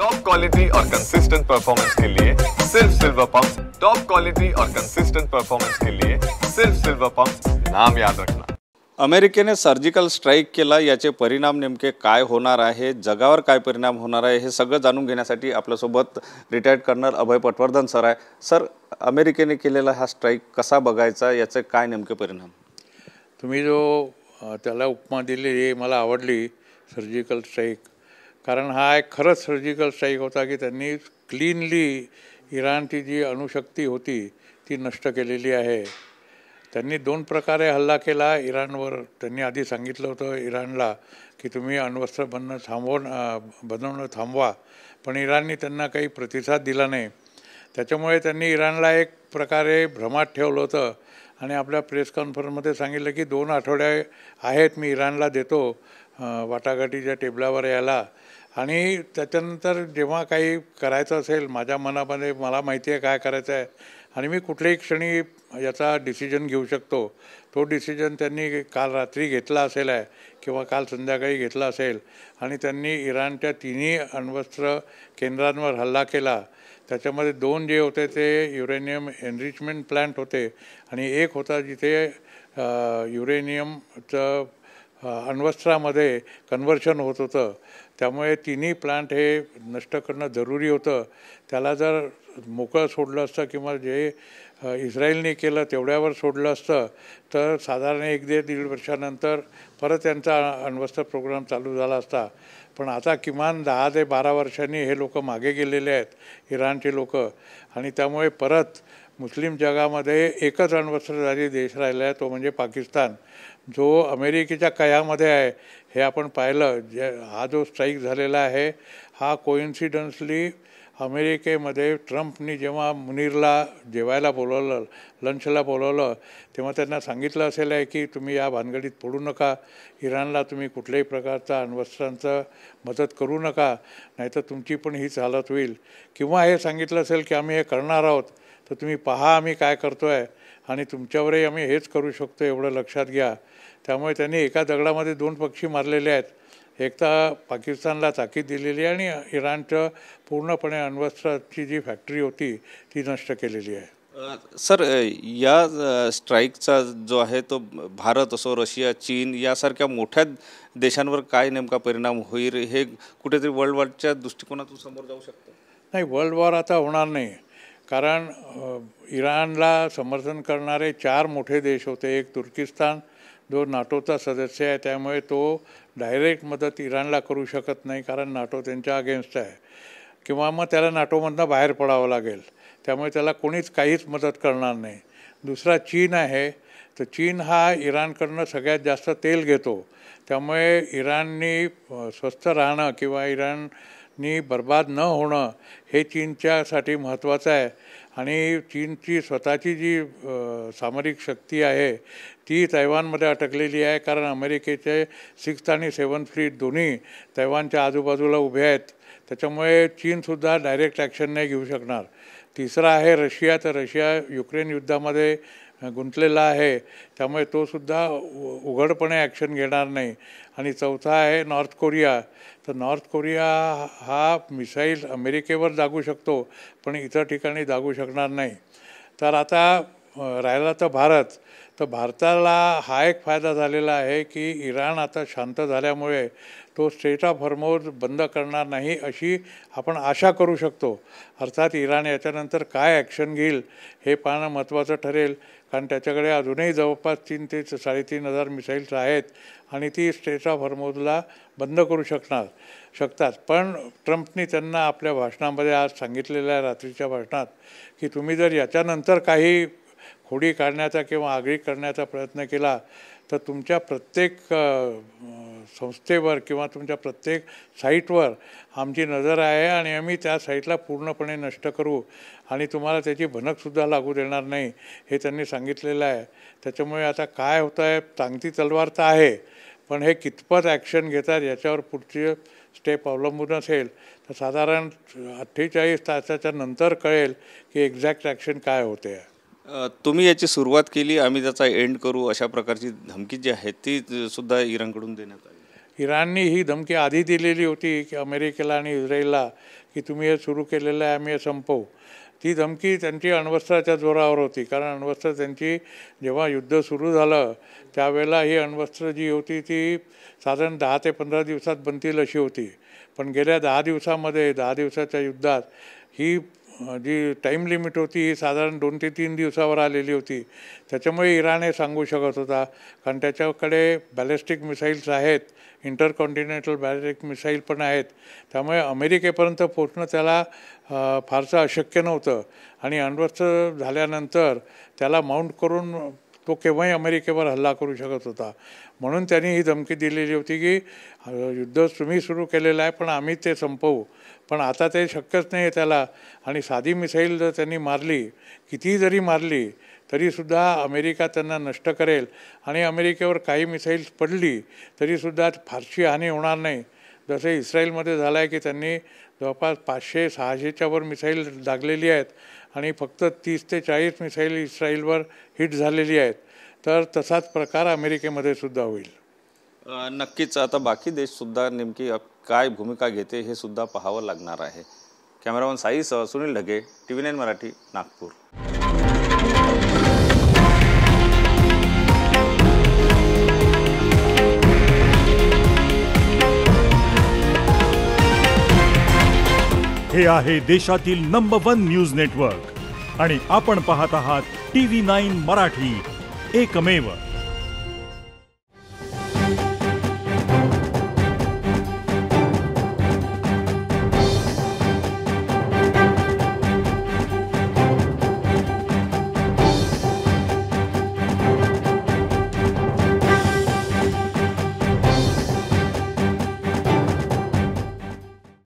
Top quality और consistent performance के लिए सिर्फ सिल्वर पंप्स। टॉप क्वालिटी और कंसिस्टेंट परफॉर्मेंस के लिए सिर्फ सिल्वर पंप्स, नाम याद रखना। अमेरिकेने सर्जिकल स्ट्राईक केला, याचे परिणाम नेमके काय होणार आहे, जगावर काय परिणाम होणार आहे, हे सगळं जाणून घेण्यासाठी आपल्यासोबत रिटायर्ड कर्नल अभय पटवर्धन सर आहे। सर, अमेरिकेने केलेला हा स्ट्राईक कसा बघायचा, याचे काय नेमके परिणाम? तुम्ही जो त्याला उपमा दिली मला आवडली, सर्जिकल स्ट्राईक, कारण हा एक खरंच सर्जिकल स्ट्राईक होता की त्यांनी क्लीनली इराणची जी अणुशक्ती होती ती नष्ट केलेली आहे। त्यांनी दोन प्रकारे हल्ला केला इराणवर। त्यांनी आधी सांगितलं होतं इराणला की तुम्ही अण्वस्त्र बनवणं थांबवा, पण इराणने त्यांना काही प्रतिसाद दिला नाही। त्याच्यामुळे त्यांनी इराणला एक प्रकारे भ्रमात ठेवलं होतं आणि आपल्या प्रेस कॉन्फरन्समध्ये सांगितलं की 2 आठवडे आहेत, मी इराणला देतो वाटाघाटीच्या टेबलावर यायला, आणि त्याच्यानंतर जेव्हा काही करायचं असेल माझ्या मनामध्ये, मला माहिती आहे काय करायचं आहे आणि मी कुठल्याही क्षणी याचा डिसिजन घेऊ शकतो। तो डिसिजन त्यांनी काल रात्री घेतला असेल आहे किंवा काल संध्याकाळी घेतला असेल, आणि त्यांनी इराणच्या 3 अण्वस्त्र केंद्रांवर हल्ला केला। त्याच्यामध्ये 2 जे होते ते युरेनियम एनरिचमेंट प्लांट होते आणि एक होता जिथे युरेनियमचं अण्वस्त्रामध्ये कन्व्हर्शन होत होतं। त्यामुळे 3 प्लांट हे नष्ट करणं जरुरी होतं। त्याला जर मोकळं सोडलं असतं किंवा जे इस्रायलने केलं तेवढ्यावर सोडलं असतं तर साधारण 1-1.5 वर्षानंतर परत त्यांचा अण्वस्त्र प्रोग्राम चालू झाला असता। पण आता किमान 10 ते 12 वर्षांनी हे लोक मागे गेलेले आहेत, इराणचे लोक, आणि त्यामुळे परत मुस्लिम जगामध्ये एकच अण्वस्त्रधारी देश राहिला आहे, तो म्हणजे पाकिस्तान, जो अमेरिकेच्या कयामध्ये आहे। हे आपण पाहिलं, हा जो स्ट्राईक झालेला आहे हा कोइन्सिडन्सली अमेरिकेमध्ये ट्रम्पनी जेव्हा मुनीरला जेवायला बोलवलं, लंचला बोलवलं, तेव्हा त्यांना सांगितलं असेल आहे की तुम्ही या भानगडीत पडू नका, इराणला तुम्ही कुठल्याही प्रकारचा अण्वस्त्रांचं मदत करू नका, नाहीतर तुमची पण हीच हालत होईल। किंवा हे सांगितलं असेल की आम्ही हे करणार आहोत, तर तुम्ही पहा आम्ही काय करतो आहे आणि तुमच्यावरही आम्ही हेच करू शकतो, एवढं लक्षात घ्या। त्यामुळे त्यांनी एका दगडामध्ये 2 पक्षी मारलेले आहेत। एक तर पाकिस्तानला ताकीद दिलेली आहे आणि इराणचं पूर्णपणे अण्वस्त्राची जी फॅक्टरी होती ती नष्ट केलेली आहे। सर, या स्ट्राईकचा जो आहे तो भारत असो, रशिया, चीन यासारख्या मोठ्या देशांवर काय नेमका परिणाम होईल, हे कुठेतरी वर्ल्ड वॉरच्या दृष्टिकोनातून समोर जाऊ शकतं? नाही, वर्ल्ड वॉर आता होणार नाही, कारण इराणला समर्थन करणारे 4 मोठे देश होते। एक तुर्किस्तान, जो नाटोचा सदस्य आहे, त्यामुळे तो डायरेक्ट मदत इराणला करू शकत नाही, कारण नाटो त्यांच्या अगेन्स्ट आहे, किंवा मग त्याला नाटोमधनं बाहेर पडावं लागेल, त्यामुळे त्याला कोणीच काहीच मदत करणार नाही। दुसरा चीन आहे, तर चीन हा इराणकडनं सगळ्यात जास्त तेल घेतो, त्यामुळे इराणनी स्वस्थ राहणं किंवा इराणनी बर्बाद न होणं हे चीनच्यासाठी महत्त्वाचं आहे। आणि चीनची स्वतःची जी सामरिक शक्ती आहे ती तैवानमध्ये अटकलेली आहे, कारण अमेरिकेचे 6th आणि 7th फ्लीट दोन्ही तैवानच्या आजूबाजूला उभे आहेत, त्याच्यामुळे चीनसुद्धा डायरेक्ट ॲक्शन नाही घेऊ शकणार। तिसरा आहे रशिया, तर रशिया युक्रेन युद्धामध्ये गुंतलेला आहे, त्यामुळे तोसुद्धा उघडपणे ॲक्शन घेणार नाही। आणि चौथा आहे नॉर्थ कोरिया, तर नॉर्थ कोरिया हा मिसाईल अमेरिकेवर दागू शकतो पण इतर ठिकाणी दागू शकणार नाही। तर आता राहिला तर भारत, तर भारताला हा एक फायदा झालेला आहे की इराण आता शांत झाल्यामुळे तो स्ट्रेट ऑफ हॉर्मोझ बंद करणार नाही अशी आपण आशा करू शकतो। अर्थात इराण याच्यानंतर काय ॲक्शन घेईल हे पाहणं महत्त्वाचं ठरेल, कारण त्याच्याकडे अजूनही जवळपास 3 ते 3,500 मिसाईल्स आहेत आणि ती स्ट्रेट ऑफ हॉर्मोझला बंद करू शकतात। पण ट्रम्पनी त्यांना आपल्या भाषणामध्ये आज सांगितलेलं आहे, रात्रीच्या भाषणात, की तुम्ही जर याच्यानंतर काही खोडी काढण्याचा किंवा आगळीक करण्याचा प्रयत्न केला तर तुमच्या प्रत्येक संस्थेवर किंवा तुमच्या प्रत्येक साईटवर आमची नजर आहे आणि आम्ही त्या साईटला पूर्णपणे नष्ट करू आणि तुम्हाला त्याची भनकसुद्धा लागू देणार नाही, हे त्यांनी सांगितलेलं आहे। त्याच्यामुळे आता काय होतं आहे, टांगती तलवार तर आहे, पण हे कितपत ॲक्शन घेतात याच्यावर पुढची स्टेप अवलंबून असेल। तर साधारण 48 तासाच्या नंतर कळेल की एक्झॅक्ट ॲक्शन काय होते आहे। तुम्ही याची सुरुवात केली, आम्ही त्याचा एंड करू, अशा प्रकारची धमकी जी आहे ती सुद्धा इराणकडून देण्यात आली। इराणनी ही धमकी आधी दिलेली होती की अमेरिकेला आणि इस्रायलला की तुम्ही हे सुरू केलेलं आहे, आम्ही हे संपवू. ती धमकी त्यांची अण्वस्त्राच्या जोरावर होती, कारण अण्वस्त्र त्यांची जेव्हा युद्ध सुरू झालं त्यावेळेला ही अण्वस्त्र जी होती ती साधारण 10 ते 15 दिवसात बनतील अशी होती. पण गेल्या 10 दिवसामध्ये 10 दिवसाच्या युद्धात ही जी टाईम लिमिट होती ही साधारण 2 ते 3 दिवसावर आलेली होती. त्याच्यामुळे इराण हे सांगू शकत होता, कारण त्याच्याकडे बॅलिस्टिक मिसाईल्स आहेत, इंटरकॉन्टिनेंटल बॅलिस्टिक मिसाईल पण आहेत. त्यामुळे अमेरिकेपर्यंत पोचणं त्याला फारसं अशक्य नव्हतं. आणि अण्वस्त्र झाल्यानंतर त्याला माउंट करून तो केव्हाही अमेरिकेवर हल्ला करू शकत होता. म्हणून त्यांनी ही धमकी दिलेली होती की युद्ध तुम्ही सुरू केलेलं आहे पण आम्ही ते संपवू. पण आता ते शक्यच नाही आहे त्याला. आणि साधी मिसाईल जर त्यांनी मारली, कितीही जरी मारली तरीसुद्धा अमेरिका त्यांना नष्ट करेल. आणि अमेरिकेवर काही मिसाईल्स पडली तरीसुद्धा फारशी हानी होणार नाही. जसं इस्रायलमध्ये झालं आहे की त्यांनी जवळपास 500-600च्या वर मिसाईल दागलेली आहेत आणि फक्त 30 ते 40 मिसाईल इस्रायलवर हिट झालेली आहेत. तर तसाच प्रकार अमेरिकेमध्ये सुद्धा होईल. नक्कीच आता बाकी देशसुद्धा नेमकी काय भूमिका घेते हे सुद्धा पाहावं लागणार आहे. कॅमेरामन साईसह सुनील ढगे, TV9 मराठी, नागपूर. हे आहे देशातील नंबर 1 न्यूज नेटवर्क आणि आपण पाहत आहात TV9 मराठी, एकमेव.